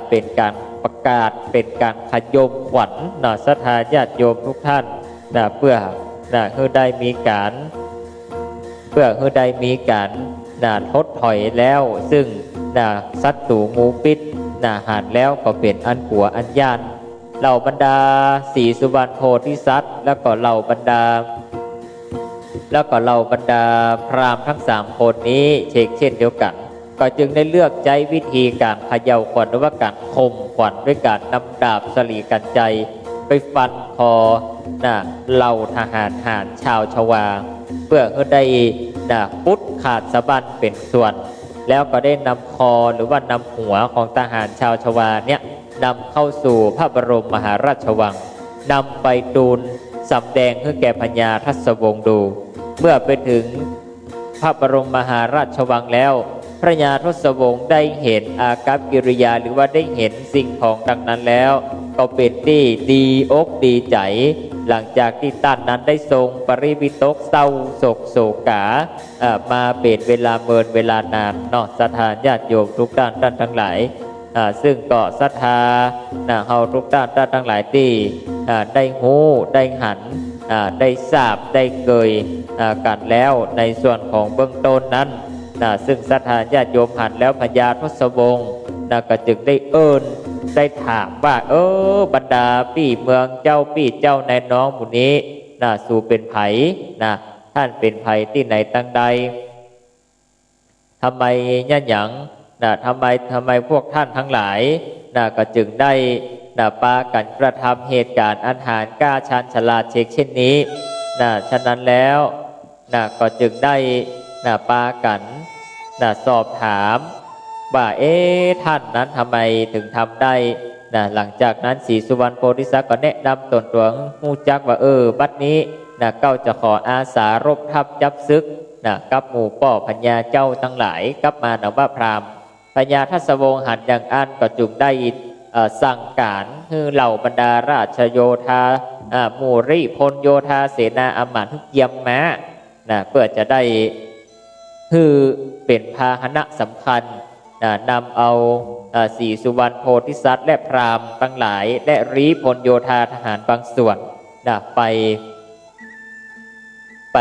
เป็นการประกาศเป็นการขยมขวัญศรัทธาญาติโยมทุกท่านเพื่อให้ได้มีการทดถอยแล้วซึ่งศัตรูงูพิษหาดแล้วก็เป็นอันขัวอันยานเหล่าบรรดาศรีสุวรรณโพธิสัตว์แล้วก็เหล่าบรรดาพราหมณ์ทั้ง3 คนนี้เช่นเดียวกันก็จึงได้เลือกใช้วิธีการเขย่าขวัญหรือว่าการข่มขวัญด้วยการนำดาบสลีกันใจไปฟันคอเหล่าทหารห่านชาวชวาเพื่อให้ได้พุทธขาดสะบั้นเป็นส่วนแล้วก็ได้นำคอหรือว่านำหัวของทหารชาวชวาเนี่ยนำเข้าสู่พระบรมมหาราชวังนำไปทูลสำแดงให้แก่พญาทัศวงศ์ดูเมื่อไปถึงพระบรมมหาราชวังแล้วพระญาทศวงศ์ได้เห็นอากัปกิริยาหรือว่าได้เห็นสิ่งของดังนั้นแล้วก็เป็นที่ดีอกดีใจหลังจากที่ท่านนั้นได้ทรงปริวิตกเศร้าโศกโศกามาเป็นเวลาเมินเวลานานศรัทธาญาติโยมทุกท่านทั้งหลายซึ่งก็ศรัทธาเฮาทุกท่านทั้งหลายที่ได้หูได้หันได้ทราบได้เกยกันแล้วในส่วนของเบื้องต้นนั้นซึ่งศรัทธาญาติโยมหันแล้วพญาทศวงศ์ก็จึงได้ได้ถามว่าบรรดาพี่เมืองเจ้าพี่เจ้าในน้องหมู่นี้สู่เป็นไผท่านเป็นไผที่ไหนตั้งใดทำไมย่าหยังทำไมพวกท่านทั้งหลายก็จึงได้ปากันกระทำเหตุการณ์อันหารกล้าชันฉลาดเชกเช่นนี้ฉะนั้นแล้วก็จึงได้ปากันสอบถามว่าท่านนั้นทำไมถึงทำได้หลังจากนั้นศรีสุวรรณโพธิสัตว์ก็แนะนำตนตัวหูจักว่าบัดนี้เก้าจะขออาสารบทัพจับศึกกับหมู่ป่อพญาเจ้าทั้งหลายกับมาว่าพราหมณ์พญาทัศวงศ์หันอย่างอันก็จึงได้สั่งการให้เหล่าบรรดาราชโยธาหมู่ริพลโยธาเสนาอำมาตย์ทุกเยี่ยมม้าเพื่อจะได้คือเป็นพาหนะสำคัญนำเอาศรีสุวรรณโพธิสัตว์และพราหมณ์ทั้งหลายและริพลโยธาทหารบางส่วนไป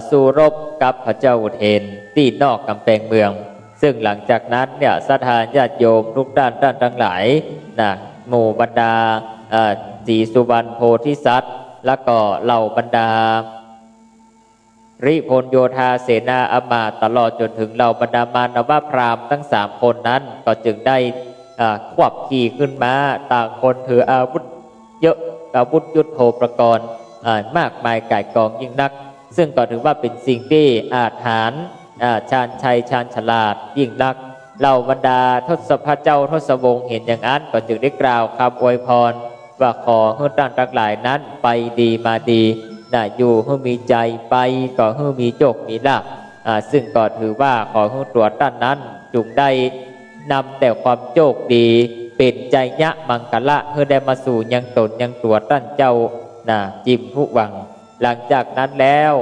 สู้รบกับพระเจ้าอุเทนที่นอกกำแพงเมืองซึ่งหลังจากนั้นเนี่ยศรัทธาญาติโยมทุกด้านทั้งหลายหมู่บรรดาศรีสุวรรณโพธิสัตว์แล้วก็เหล่าบรรดา ริพลโยธาเสนาอมาตย์ตลอดจนถึงเหล่าบรรดามารวพราหมณ์ทั้ง3 คนนั้นก็จึงได้ขวับขี่ขึ้นมาต่างคนถืออาวุธเยอะอาวุธยุทโธปกรณ์มากมายก่ายกองยิ่งนักซึ่งก็ถือว่าเป็นสิ่งที่อาจหาญชาญชัยชาญฉลาดยิ่งนักเหล่าบรรดาทศพระเจ้าทศวงศ์เห็นอย่างนั้นก็จึงได้กล่าวคำอวยพรว่าขอให้ท่านทั้งหลายนั้นไปดีมาดีอยู่ให้มีใจไปก็ให้มีโชคมีลาภซึ่งก็ถือว่าขอให้ตัวท่านนั้นจุงได้นำแต่ความโชคดีเป็นใจยะมังกละเพื่อได้มาสู่ยังตนยังตัวท่านเจ้าจิมผู้วังหลังจากนั้นแล้ว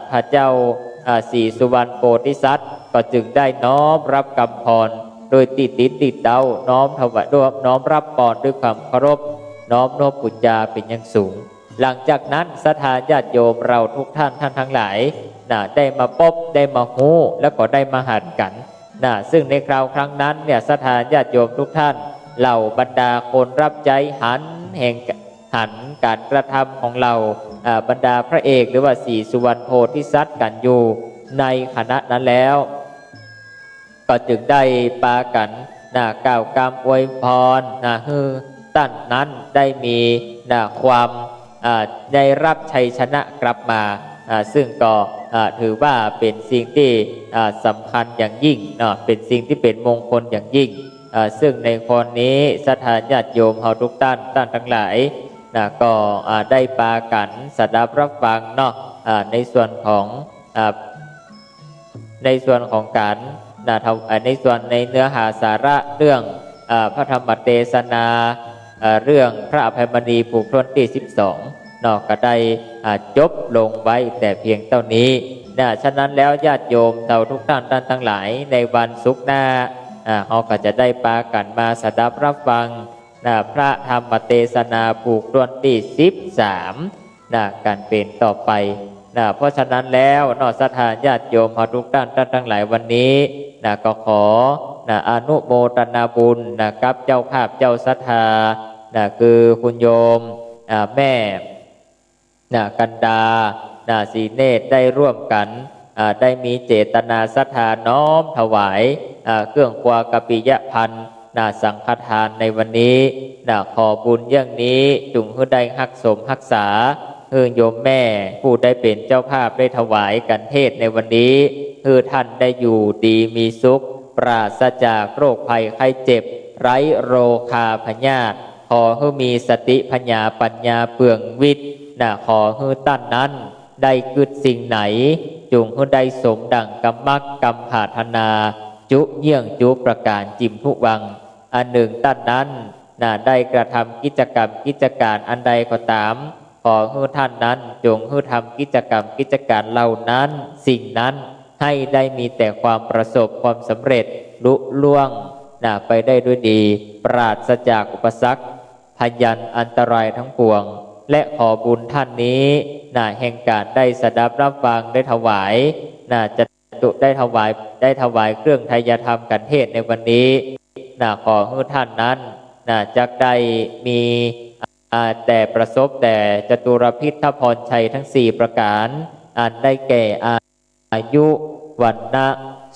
พระเจ้าศรีสุวรรณโพธิสัตว์ก็จึงได้น้อมรับกำพรโดยติดเดาน้อมถวายด้วยน้อมรับปอนด้วยความเคารพน้อมโน้มปุญญาเป็นอย่างสูงหลังจากนั้นศรัทธาญาติโยมเราทุกท่านทั้งหลายได้มาพบได้มาฮู้แล้วก็ได้มาหันกันซึ่งในคราวครั้งนั้นเนี่ยศรัทธาญาติโยมทุกท่านเหล่าบรรดาคนรับใจหันการกระทำของเราบรรดาพระเอกหรือว่าศรีสุวรรณโพธิสัตว์กันอยู่ในคณะนั้นแล้วก็จึงได้ปากันกล่าวกรรมอวยพรฮือท่านนั้นได้มีความได้รับชัยชนะกลับมาซึ่งก็ถือว่าเป็นสิ่งที่สำคัญอย่างยิ่งเป็นสิ่งที่เป็นมงคลอย่างยิ่งซึ่งในคนนี้ศรัทธาญาติโยมเฮาทุกท่านทั้งหลายก็ได้ปากันสดับรับฟังเนาะในส่วนของการในส่วนในเนื้อหาสาระเรื่องพระธรรมเทศนาเรื่องพระอภัยมณีผูกพรนที่12ก็ได้จบลงไว้แต่เพียงเท่านี้ฉะนั้นแล้วญาติโยมเราทุกท่านทั้งหลายในวันศุกร์หน้าเราก็จะได้ปากันมาสดับรับฟังพระธรรมเทศนาผูกพรนที่13กันเป็นต่อไปเพราะฉะนั้นแล้วศรัทธาญาติโยมทุกท่านทั้งหลายวันนี้ก็ขออนุโมทนาบุญกับเจ้าภาพเจ้าศรัทธาคือคุณโยมแม่กันดาสีเนตรได้ร่วมกันได้มีเจตนาศรัทธาน้อมถวายเครื่องควากปิยพันธ์สังฆทานในวันนี้ขอบุญอย่างนี้จุงให้ได้รักสมรักษาโยมแม่ผู้ได้เป็นเจ้าภาพได้ถวายกันเทศในวันนี้ท่านได้อยู่ดีมีสุขปราศจากโรคภัยไข้เจ็บไร้โรคาพยาธิขอให้มีสติปัญญาเปลืองวิทย์ขอให้ท่านนั้นได้กึดสิ่งไหนจุงให้ได้สมดังกำมักกำผาธนาจุเยี่ยงจุประการจิมทุวังอันหนึ่งท่านนั้นได้กระทำกิจการอันใดก็ตามขอให้ท่านนั้นจงให้ทำกิจการเหล่านั้นสิ่งนั้นให้ได้มีแต่ความประสบความสำเร็จลุล่วงไปได้ด้วยดีปราศจากอุปสรรคพยันอันตรายทั้งปวงและขอบุญท่านนี้แห่งการได้สดับรับฟังได้ถวายจะได้ถวายเครื่องไทยธรรมกันเทศในวันนี้ขอให้ท่านนั้นจักได้มีแต่ประสบแต่จตุรพิธพรชัยทั้ง4ประการอันได้แก่อายุวันนะ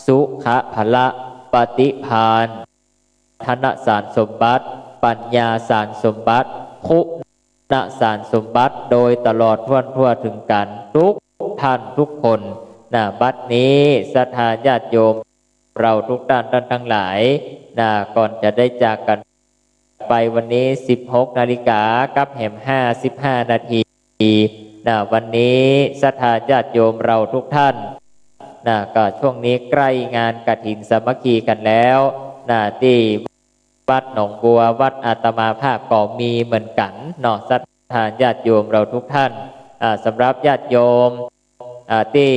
สุขะพละปฏิภาณธนสารสมบัติปัญญาสารสมบัติคุณสารสมบัติโดยตลอดทั่วถึงกันทุกท่านทุกคนบัดนี้ศรัทธาญาติโยมเราทุกท่านทั้งหลายก่อนจะได้จากกันไปวันนี้ 16 นาฬิกากับแหม55 นาทีวันนี้ศรัทธาญาติโยมเราทุกท่านก็ช่วงนี้ใกล้งานกฐินสามัคคีกันแล้วที่วัดหนองบัววัดอาตมาภาพก็มีเหมือนกันศรัทธาญาติโยมเราทุกท่านสำหรับญาติโยมที่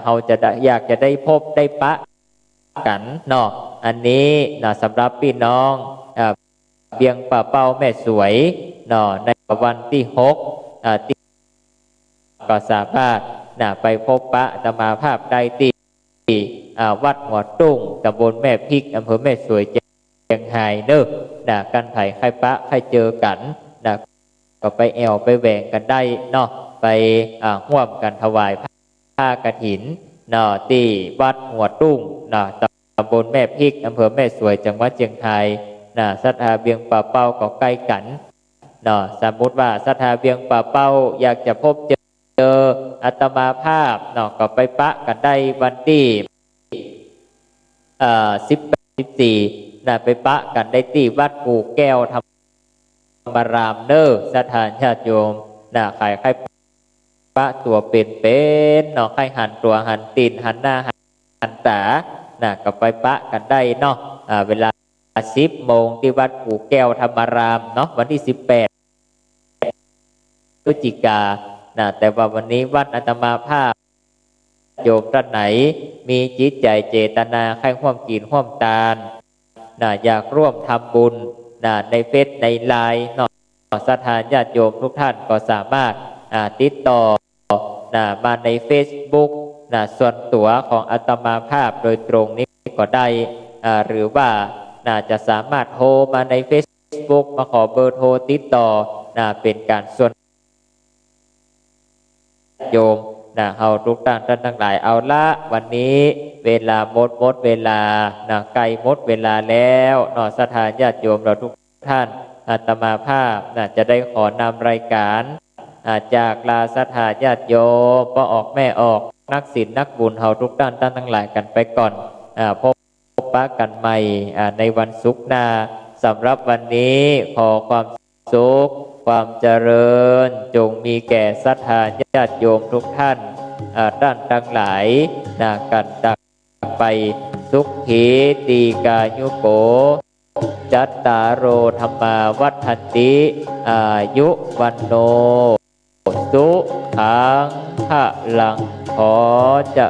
เราจะอยากจะได้พบได้ปะกันอันนี้สำหรับพี่น้องเบียงป่าเป้าแม่สวยในวันที่6ที่ก็สามารถไปพบปะอาตมาภาพได้ที่วัดหัวตุ้งตำบลแม่พริกอำเภอแม่สวยเชียงไฮ้กันไผ่ไข่ปะไข่เจอกันก็ไปแอวไปแหวงกันได้ไปร่วมกันถวาย ผ้ากฐินที่วัดหัวตุ้งตำบลแม่พริกอำเภอแม่สวยจังหวัดเชียงรายศรัทธาเบียงป่าเป้าก็ใกล้กันสมมุติว่าศรัทธาเบียงป่าเป้าอยากจะพบเจออาตมาภาพก็ไปปะกันได้วันที่18-14ไปปะกันได้ที่วัดกู่แก้วธรรมารามสถานญาติโยมใครปะตัวเป็นใครหันตัวหันตีนหันหน้าหันตาก็ไปปะกันได้เวลา10 โมงที่วัดกู่แก้วธรรมารามวันที่18 พฤศจิกาแต่ว่าวันนี้วัดอาตมาภาพโยมท่านไหนมีจิตใจเจตนาให้ร่วมกินร่วมทานอยากร่วมทำบุญในเฟซในไลน์ศรัทธาญาติโยมทุกท่านก็สามารถติดต่อมาใน Facebook ส่วนตัวของอาตมาภาพโดยตรงนี้ก็ได้หรือว่าจะสามารถโทรมาใน Facebook มาขอเบอร์โทรติดต่อเป็นการส่วนโยมเฮาทุกท่านทั้งหลายเอาละวันนี้เวลาหมดเวลาไกลหมดเวลาแล้วศรัทธาญาติโยมเราทุกท่านอาตมาภาพจะได้ขอนำรายการจากลาศรัทธาญาติโยมพ่อออกแม่ออกนักศีลนักบุญเฮาทุกท่านทั้งหลายกันไปก่อนพบปะกันใหม่ในวันศุกร์หน้าสำหรับวันนี้ขอความสุขความเจริญจงมีแก่ศรัทธาญาติโยมทุกท่านท่านทั้งหลายกันดักไปสุขีตีกายุโกจัตตารโอธรรมาวัฏันติอายุวันโนสุขังพลังขอจะ